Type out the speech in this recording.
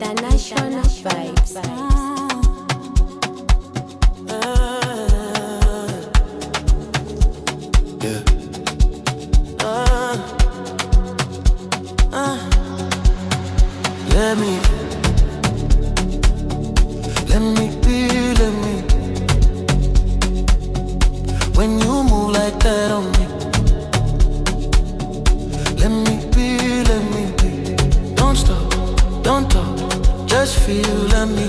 international vibes. Yeah. Let me be, let me. When you move like that on me, let me be. Don't stop, don't talk, just feel, let me